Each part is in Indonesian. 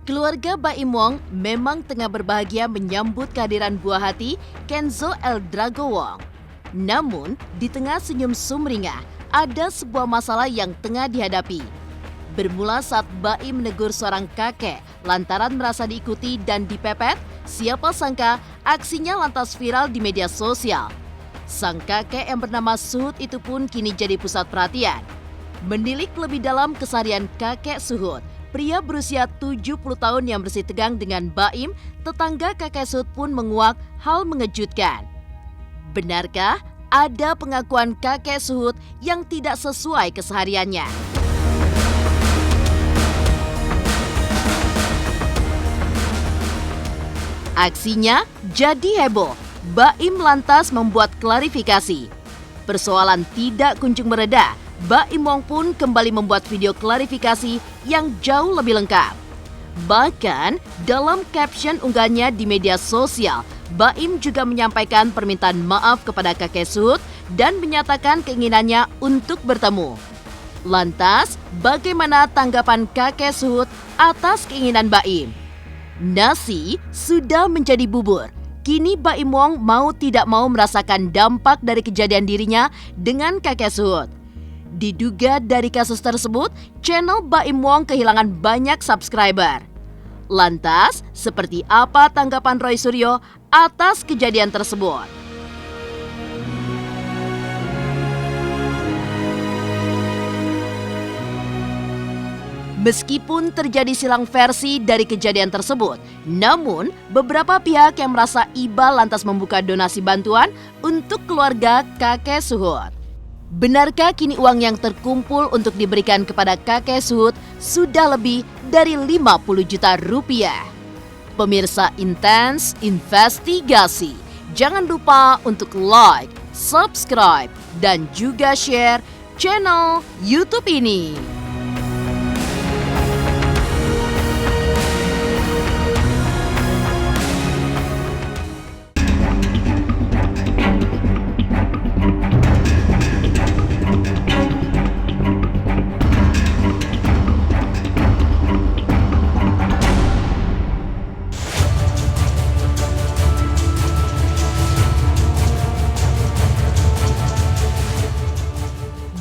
Keluarga Baim Wong memang tengah berbahagia menyambut kehadiran buah hati Kenzo El Drago Wong. Namun, di tengah senyum sumringah, ada sebuah masalah yang tengah dihadapi. Bermula saat Baim menegur seorang kakek lantaran merasa diikuti dan dipepet, siapa sangka aksinya lantas viral di media sosial. Sang kakek yang bernama Suhut itu pun kini jadi pusat perhatian. Menilik lebih dalam keseharian kakek Suhut, pria berusia 70 tahun yang bersih tegang dengan Baim, tetangga kakek Suhut pun menguak hal mengejutkan. Benarkah ada pengakuan kakek Suhut yang tidak sesuai kesehariannya? Aksinya jadi heboh. Baim lantas membuat klarifikasi. Persoalan tidak kunjung mereda. Baim Wong pun kembali membuat video klarifikasi yang jauh lebih lengkap. Bahkan dalam caption unggahannya di media sosial, Baim juga menyampaikan permintaan maaf kepada kakek Suhut dan menyatakan keinginannya untuk bertemu. Lantas, bagaimana tanggapan kakek Suhut atas keinginan Baim? Nasi sudah menjadi bubur. Kini Baim Wong mau tidak mau merasakan dampak dari kejadian dirinya dengan kakek Suhut. Diduga dari kasus tersebut, channel Baim Wong kehilangan banyak subscriber. Lantas, seperti apa tanggapan Roy Suryo atas kejadian tersebut? Meskipun terjadi silang versi dari kejadian tersebut, namun beberapa pihak yang merasa iba lantas membuka donasi bantuan untuk keluarga kakek Suhut. Benarkah kini uang yang terkumpul untuk diberikan kepada kakek Suhut sudah lebih dari 50 juta rupiah? Pemirsa Intens Investigasi, jangan lupa untuk like, subscribe, dan juga share channel YouTube ini.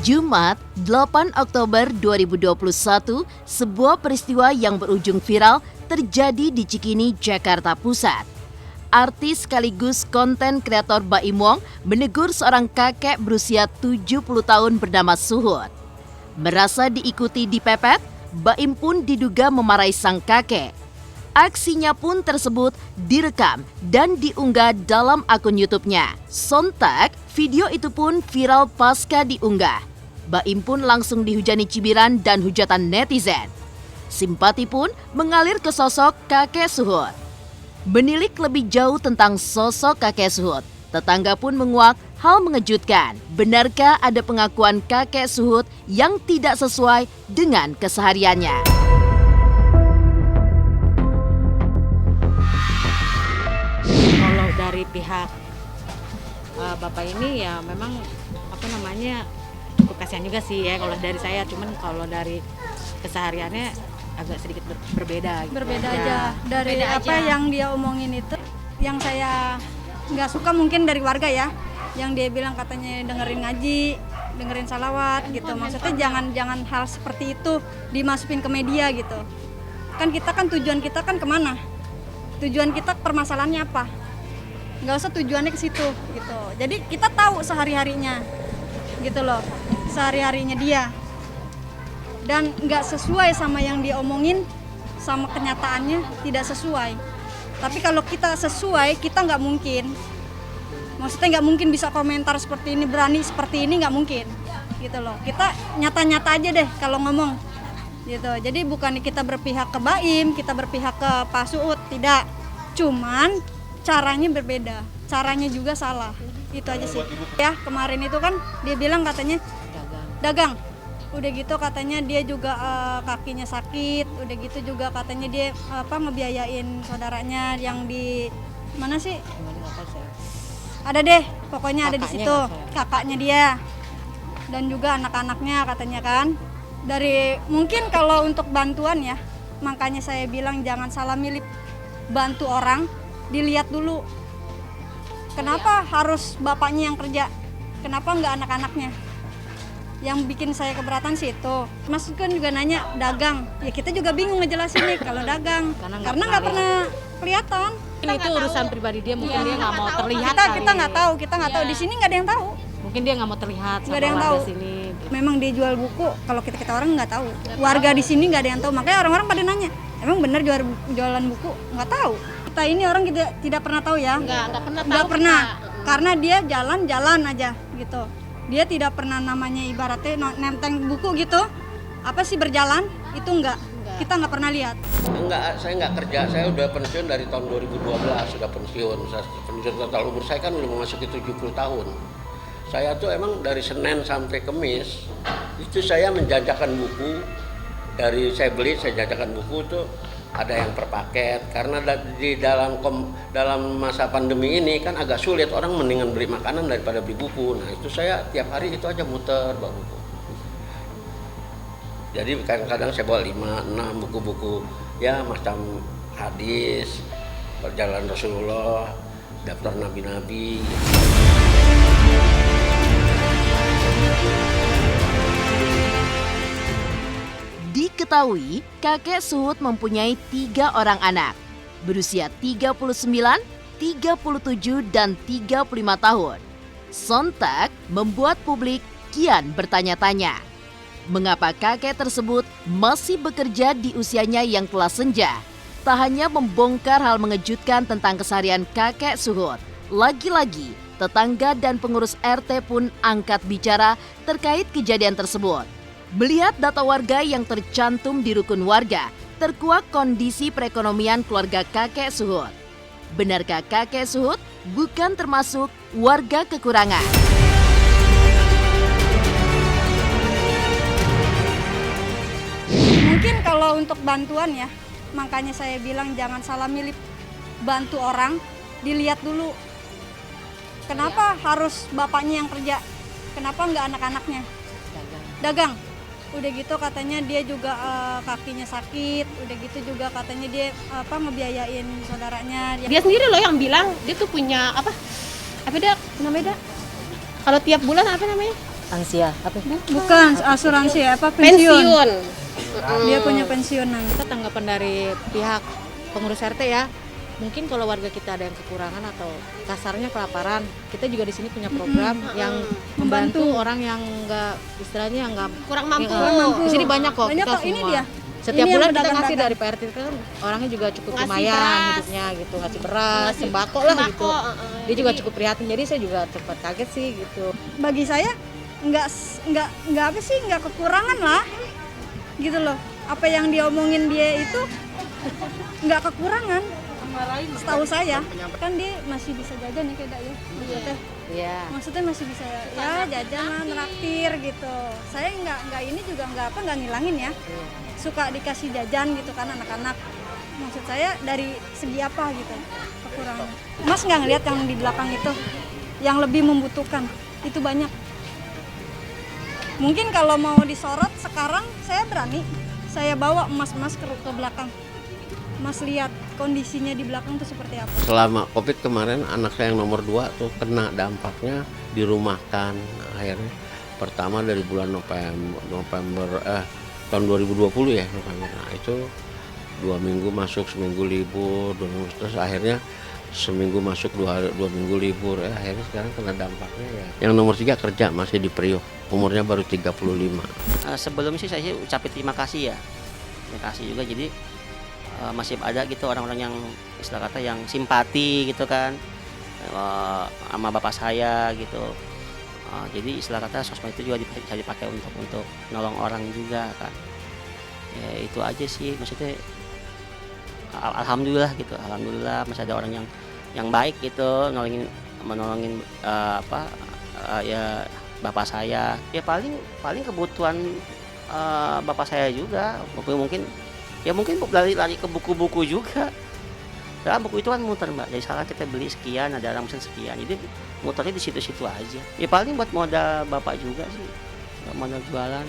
Jumat, 8 Oktober 2021, sebuah peristiwa yang berujung viral terjadi di Cikini, Jakarta Pusat. Artis sekaligus konten kreator Baim Wong menegur seorang kakek berusia 70 tahun bernama Suhut. Merasa diikuti dipepet, Baim pun diduga memarahi sang kakek. Aksinya pun tersebut direkam dan diunggah dalam akun YouTube-nya. Sontak, video itu pun viral pasca diunggah. Baim pun langsung dihujani cibiran dan hujatan netizen. Simpati pun mengalir ke sosok kakek Suhut. Menilik lebih jauh tentang sosok kakek Suhut, tetangga pun menguak hal mengejutkan. Benarkah ada pengakuan kakek Suhut yang tidak sesuai dengan kesehariannya? Kalau dari pihak bapak ini ya memang cukup kasihan juga sih ya kalau dari saya, cuman kalau dari kesehariannya agak sedikit berbeda gitu. Berbeda ya. aja dari Beda apa aja. yang dia omongin itu, yang saya nggak suka mungkin dari warga ya, yang dia bilang katanya dengerin ngaji, dengerin salawat gitu. Maksudnya jangan hal seperti itu dimasukin ke media gitu. Kan tujuan kita kan kemana? Tujuan kita permasalahannya apa? Nggak usah tujuannya ke situ gitu. Jadi kita tahu sehari-harinya gitu loh, sehari-harinya dia. Dan nggak sesuai sama yang dia omongin, sama kenyataannya tidak sesuai. Tapi kalau kita sesuai, kita nggak mungkin. Maksudnya nggak mungkin bisa komentar seperti ini, berani seperti ini, nggak mungkin gitu loh. Kita nyata-nyata aja deh kalau ngomong gitu. Jadi bukan kita berpihak ke Baim, kita berpihak ke Pak Suhut, tidak. Cuman caranya berbeda, caranya juga salah. Itu aja sih. Ya kemarin itu kan dia bilang katanya dagang. Udah gitu katanya dia juga kakinya sakit, udah gitu juga katanya dia ngebiayain saudaranya yang di mana sih? Ada deh, pokoknya ada di situ, kakaknya dia. Dan juga anak-anaknya katanya kan. Dari mungkin kalau untuk bantuan ya, Makanya saya bilang jangan salah milih bantu orang, dilihat dulu. Kenapa harus bapaknya yang kerja? Kenapa nggak anak-anaknya? Yang bikin saya keberatan sih itu. Mas kan juga nanya dagang. Ya kita juga bingung ngejelasin nih kalau dagang. Karena nggak pernah kelihatan. Ini itu urusan pribadi dia, mungkin dia nggak mau terlihat. Kita nggak tahu, Di sini nggak ada yang tahu. Mungkin dia nggak mau terlihat Nggak ada yang tahu. Sini. Memang dia jual buku, kalau kita orang nggak tahu. Warga di sini nggak ada yang tahu, makanya orang-orang pada nanya, emang benar jualan buku? Nggak tahu. Kita ini orang tidak pernah tahu ya. Nggak pernah. Karena dia jalan aja gitu. Dia tidak pernah namanya ibaratnya nenteng buku gitu. Apa sih berjalan? Itu enggak. Kita nggak pernah lihat. Enggak, saya nggak kerja. Saya udah pensiun dari tahun 2012, sudah pensiun. Pensiun total umur saya kan udah memasuki 70 tahun. Saya tuh emang dari Senin sampai Kamis itu saya menjajakan buku. Dari saya beli, saya jajakan buku tuh ada yang per paket. Karena di dalam masa pandemi ini kan agak sulit, orang mendingan beli makanan daripada beli buku. Nah itu saya tiap hari itu aja muter bawa buku. Jadi kadang-kadang saya bawa 5-6 buku-buku ya macam hadis, perjalanan Rasulullah, daftar nabi-nabi. Diketahui kakek Suhut mempunyai 3 orang anak berusia 39, 37, dan 35 tahun. Sontak membuat publik kian bertanya-tanya. Mengapa kakek tersebut masih bekerja di usianya yang telah senja? Tak hanya membongkar hal mengejutkan tentang keseharian kakek Suhut, lagi-lagi tetangga dan pengurus RT pun angkat bicara terkait kejadian tersebut. Melihat data warga yang tercantum di rukun warga, terkuak kondisi perekonomian keluarga kakek Suhut. Benarkah kakek Suhut bukan termasuk warga kekurangan? Mungkin kalau untuk bantuan ya, makanya saya bilang jangan salah milih bantu orang, dilihat dulu. Kenapa harus bapaknya yang kerja? Kenapa nggak anak-anaknya? Dagang. Udah gitu katanya dia juga kakinya sakit, udah gitu juga katanya dia ngebiayain saudaranya. Dia sendiri loh yang bilang dia tuh punya apa dia namanya dah? Kalau tiap bulan apa namanya? Ansia, apa? Bukan asuransi pensiun. Dia punya pensiunan. Kita tanggapan dari pihak pengurus RT ya, mungkin kalau warga kita ada yang kekurangan atau kasarnya kelaparan, kita juga di sini punya program yang membantu orang yang istilahnya nggak Kurang mampu. Di sini banyak kok. Banyak kita kok, ini semua. dia. Setiap Ini bulan yang kita pedagang-pedagang. ngasih dari PRT kan orangnya juga cukup Ngasih lumayan beras. hidupnya gitu, ngasih beras, sembako lah gitu. Dia juga cukup prihatin, jadi saya juga cepat kaget sih gitu. Bagi saya nggak apa sih, nggak kekurangan lah gitu loh. Apa yang dia omongin dia itu nggak kekurangan. Setahu saya kan dia masih bisa jajan ya kayak ya maksudnya. Iya. Maksudnya masih bisa ya jajan lah, traktir gitu. Saya nggak ini juga nggak ngilangin ya. Suka dikasih jajan gitu kan anak-anak. Maksud saya dari segi apa gitu kekurangan. Mas nggak ngelihat yang di belakang itu yang lebih membutuhkan itu banyak. Mungkin kalau mau disorot sekarang saya berani. Saya bawa emas-emas ke belakang. Mas lihat kondisinya di belakang tuh seperti apa. Selama Covid kemarin anak saya yang nomor 2 tuh kena dampaknya, dirumahkan. Akhirnya pertama dari bulan November tahun 2020 ya November. Nah itu 2 minggu masuk, seminggu libur, 2 minggu, terus akhirnya seminggu masuk, 2 minggu libur. Akhirnya sekarang kena dampaknya ya. Yang nomor 3 kerja masih di Priok, umurnya baru 35. Sebelumnya sih saya ucapin terima kasih ya. Terima kasih juga, jadi masih ada gitu orang-orang yang istilah kata yang simpati gitu kan sama bapak saya gitu. Jadi istilah kata sosmed itu juga bisa dipakai untuk nolong orang juga kan. Ya itu aja sih, maksudnya alhamdulillah gitu, alhamdulillah masih ada orang yang baik gitu menolongin ya bapak saya. Ya paling kebutuhan bapak saya juga mungkin lari ke buku-buku juga. Karena buku itu kan muter mbak, jadi salah kita beli sekian, ada orang pesen sekian, jadi muternya di situ-situ aja. Ya paling buat modal bapak juga sih, modal jualan.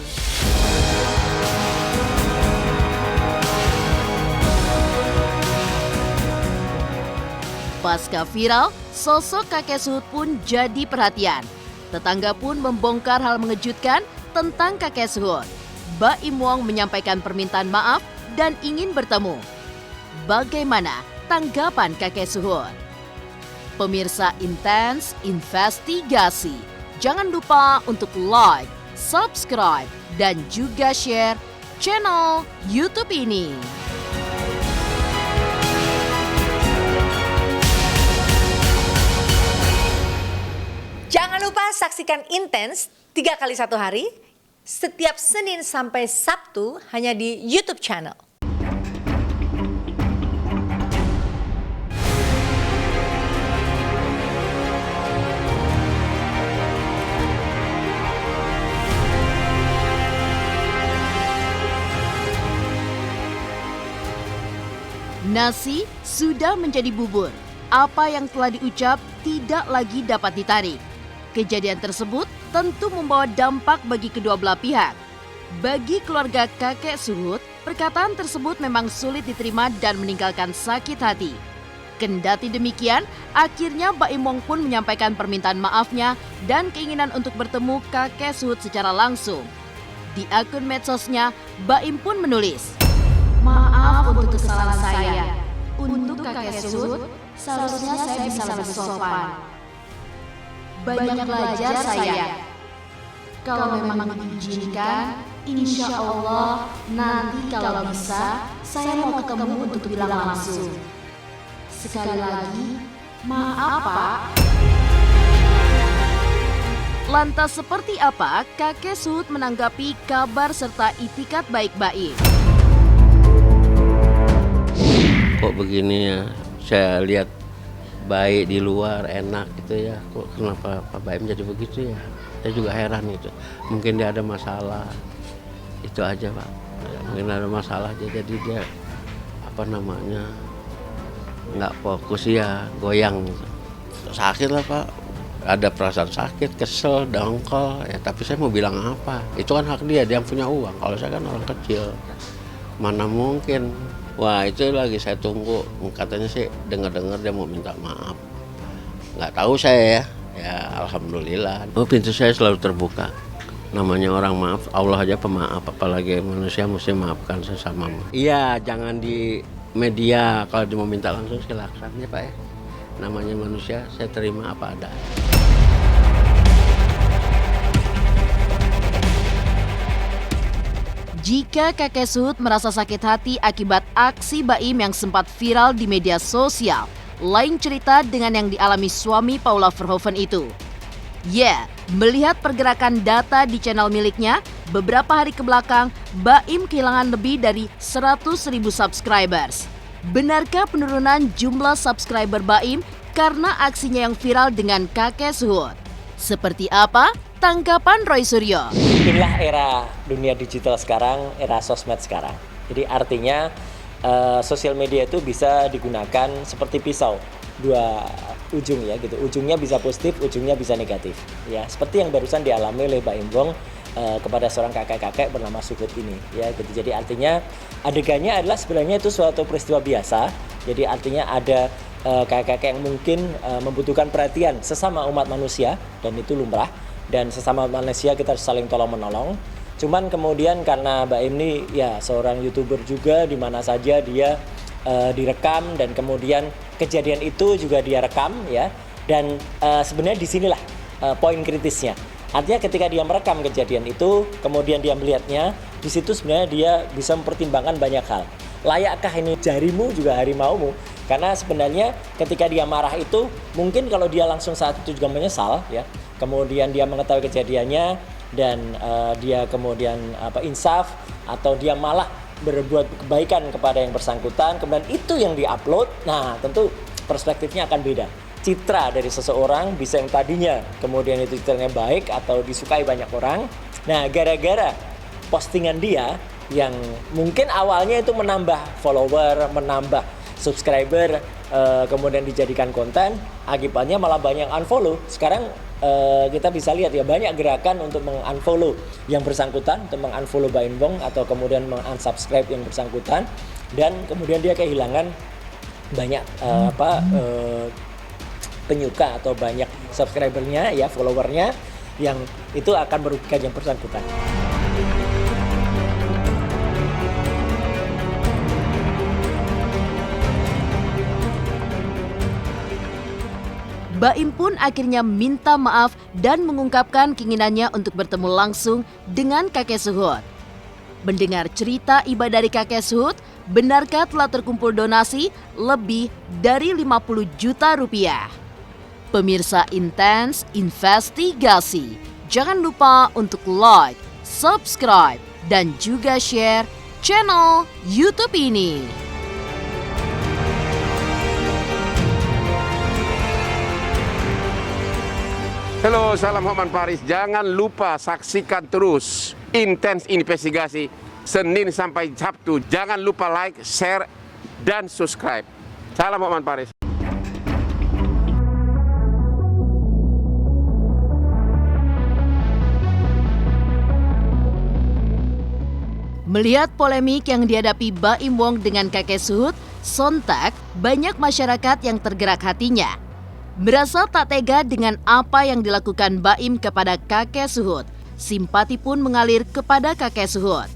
Pasca viral, sosok kakek Suhut pun jadi perhatian. Tetangga pun membongkar hal mengejutkan tentang kakek Suhut. Baim Wong menyampaikan permintaan maaf dan ingin bertemu. Bagaimana tanggapan kakek Suhut? Pemirsa Intens Investigasi, jangan lupa untuk like, subscribe, dan juga share channel YouTube ini. Jangan lupa saksikan Intens 3 kali 1 hari, setiap Senin sampai Sabtu hanya di YouTube channel. Nasi sudah menjadi bubur. Apa yang telah diucap tidak lagi dapat ditarik. Kejadian tersebut tentu membawa dampak bagi kedua belah pihak. Bagi keluarga kakek Suhut, perkataan tersebut memang sulit diterima dan meninggalkan sakit hati. Kendati demikian, akhirnya Baim Wong pun menyampaikan permintaan maafnya dan keinginan untuk bertemu kakek Suhut secara langsung. Di akun medsosnya, Baim pun menulis, "Maaf untuk kesalahan saya. Untuk kakek Suhut, seharusnya saya bisa lebih sopan. Banyak belajar saya. Kalau memang diizinkan, insya Allah nanti kalau bisa, saya mau ketemu untuk bilang langsung. Sekali lagi, maaf Pak." Lantas seperti apa kakek Suhut menanggapi kabar serta itikat baik Baim? Kok begini ya, saya lihat baik di luar, enak gitu ya, kok kenapa Pak Baim jadi begitu ya? Saya juga heran gitu, mungkin dia ada masalah, itu aja Pak. Mungkin ada masalah jadi dia nggak fokus ya, goyang gitu. Sakit lah Pak, ada perasaan sakit, kesel, dongkol ya, tapi saya mau bilang apa? Itu kan hak dia punya uang, kalau saya kan orang kecil, mana mungkin. Wah itu lagi saya tunggu, katanya sih dengar-dengar dia mau minta maaf. Nggak tahu saya ya alhamdulillah. Pintu saya selalu terbuka. Namanya orang maaf, Allah aja pemaaf, apalagi manusia mesti maafkan sesama. Iya jangan di media, kalau dia mau minta langsung silakan ya Pak ya. Namanya manusia, saya terima apa adanya. Jika kakek Suhut merasa sakit hati akibat aksi Baim yang sempat viral di media sosial, lain cerita dengan yang dialami suami Paula Verhoeven itu. Melihat pergerakan data di channel miliknya, beberapa hari kebelakang, Baim kehilangan lebih dari 100.000 subscribers. Benarkah penurunan jumlah subscriber Baim karena aksinya yang viral dengan kakek Suhut? Seperti apa tanggapan Roy Suryo? Inilah era dunia digital sekarang, era sosmed sekarang. Jadi artinya sosial media itu bisa digunakan seperti pisau, dua ujung ya gitu. Ujungnya bisa positif, ujungnya bisa negatif. Ya, seperti yang barusan dialami oleh Baim Wong kepada seorang kakek-kakek bernama Suhut ini. Ya, gitu. Jadi artinya adegannya adalah sebenarnya itu suatu peristiwa biasa. Jadi artinya ada kakek-kakek yang mungkin membutuhkan perhatian sesama umat manusia dan itu lumrah. Dan sesama manusia kita harus saling tolong-menolong. Cuman kemudian karena Baim ini ya seorang YouTuber juga, di mana saja dia direkam dan kemudian kejadian itu juga dia rekam ya. Dan sebenarnya disinilah poin kritisnya. Artinya ketika dia merekam kejadian itu, kemudian dia melihatnya, di situ sebenarnya dia bisa mempertimbangkan banyak hal. Layakkah ini jarimu juga harimaumu? Karena sebenarnya ketika dia marah itu, mungkin kalau dia langsung saat itu juga menyesal ya. Kemudian dia mengetahui kejadiannya dan dia kemudian insaf atau dia malah berbuat kebaikan kepada yang bersangkutan, kemudian itu yang diupload. Nah, tentu perspektifnya akan beda. Citra dari seseorang bisa yang tadinya kemudian itu citranya baik atau disukai banyak orang. Nah, gara-gara postingan dia yang mungkin awalnya itu menambah follower, menambah subscriber, kemudian dijadikan konten, akibatnya malah banyak unfollow. Sekarang kita bisa lihat ya banyak gerakan untuk mengunfollow yang bersangkutan, untuk mengunfollow Baim Wong atau kemudian mengunsubscribe yang bersangkutan, dan kemudian dia kehilangan banyak penyuka atau banyak subscribernya ya, followernya, yang itu akan merugikan yang bersangkutan. Baim pun akhirnya minta maaf dan mengungkapkan keinginannya untuk bertemu langsung dengan kakek Suhut. Mendengar cerita iba dari kakek Suhut, benarkah telah terkumpul donasi lebih dari 50 juta rupiah? Pemirsa Intens Investigasi, jangan lupa untuk like, subscribe, dan juga share channel YouTube ini. Halo, salam Hotman Paris. Jangan lupa saksikan terus Intens Investigasi Senin sampai Sabtu. Jangan lupa like, share, dan subscribe. Salam Hotman Paris. Melihat polemik yang dihadapi Baim Wong dengan kakek Suhut, sontak banyak masyarakat yang tergerak hatinya. Merasa tak tega dengan apa yang dilakukan Baim kepada kakek Suhut, simpati pun mengalir kepada kakek Suhut.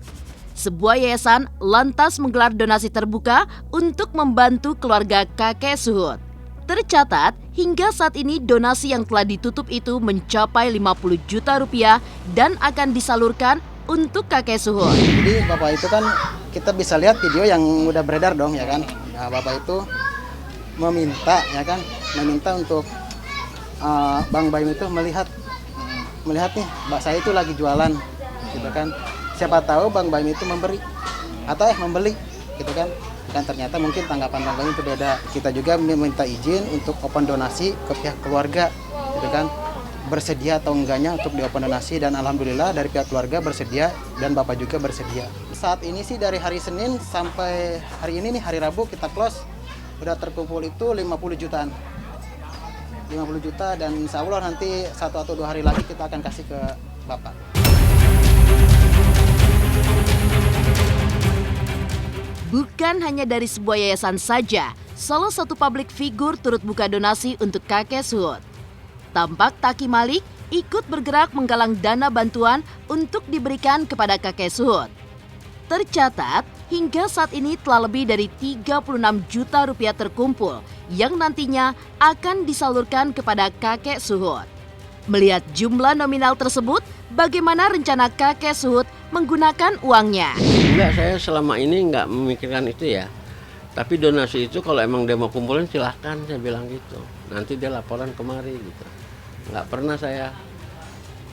Sebuah yayasan lantas menggelar donasi terbuka untuk membantu keluarga kakek Suhut. Tercatat, hingga saat ini donasi yang telah ditutup itu mencapai 50 juta rupiah dan akan disalurkan untuk kakek Suhut. Jadi Bapak itu kan kita bisa lihat video yang udah beredar dong ya kan. Nah, Bapak itu meminta ya kan, meminta untuk Bang Baim itu melihat nih, Mbak saya itu lagi jualan gitu kan. Siapa tahu Bang Baim itu memberi atau membeli gitu kan. Dan ternyata mungkin tanggapan Bang Baim itu beda. Kita juga meminta izin untuk open donasi ke pihak keluarga gitu kan. Bersedia atau enggaknya untuk di-open donasi, dan alhamdulillah dari pihak keluarga bersedia dan Bapak juga bersedia. Saat ini sih dari hari Senin sampai hari ini nih, hari Rabu kita close, udah terkumpul itu 50 jutaan. 50 juta dan insya Allah nanti 1 atau 2 hari lagi kita akan kasih ke Bapak. Bukan hanya dari sebuah yayasan saja, salah satu publik figur turut buka donasi untuk kakek Suhut. Tampak Taki Malik ikut bergerak menggalang dana bantuan untuk diberikan kepada kakek Suhut. Tercatat, hingga saat ini telah lebih dari 36 juta rupiah terkumpul yang nantinya akan disalurkan kepada kakek Suhut. Melihat jumlah nominal tersebut, bagaimana rencana kakek Suhut menggunakan uangnya? Enggak, saya selama ini enggak memikirkan itu ya. Tapi donasi itu kalau emang dia mau kumpulin silahkan, saya bilang gitu. Nanti dia laporan kemari gitu. Nggak pernah saya,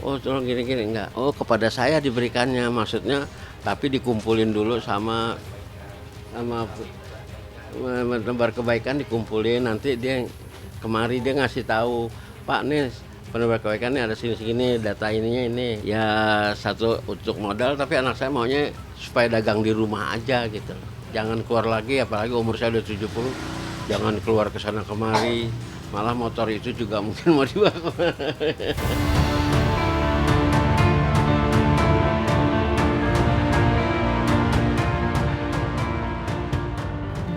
oh tolong gini-gini, enggak. Oh kepada saya diberikannya, maksudnya tapi dikumpulin dulu sama penebar kebaikan, dikumpulin, nanti dia kemari dia ngasih tahu, Pak nih penebar kebaikan ini ada sini-sini, data ininya ini. Ya satu untuk modal, tapi anak saya maunya supaya dagang di rumah aja gitu. Jangan keluar lagi, apalagi umur saya udah 70, jangan keluar ke sana kemari. Malah motor itu juga mungkin mau dibawa.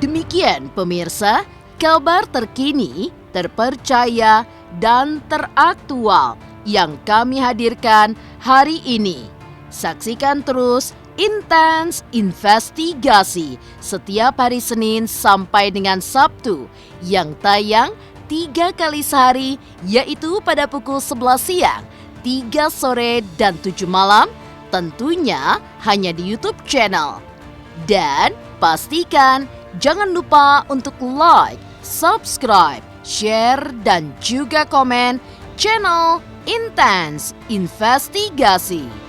Demikian pemirsa, kabar terkini, terpercaya, dan teraktual yang kami hadirkan hari ini. Saksikan terus Intens Investigasi setiap hari Senin sampai dengan Sabtu yang tayang 3 kali sehari, yaitu pada pukul 11 siang, 3 sore, dan 7 malam, tentunya hanya di YouTube channel. Dan pastikan jangan lupa untuk like, subscribe, share, dan juga komen channel Intens Investigasi.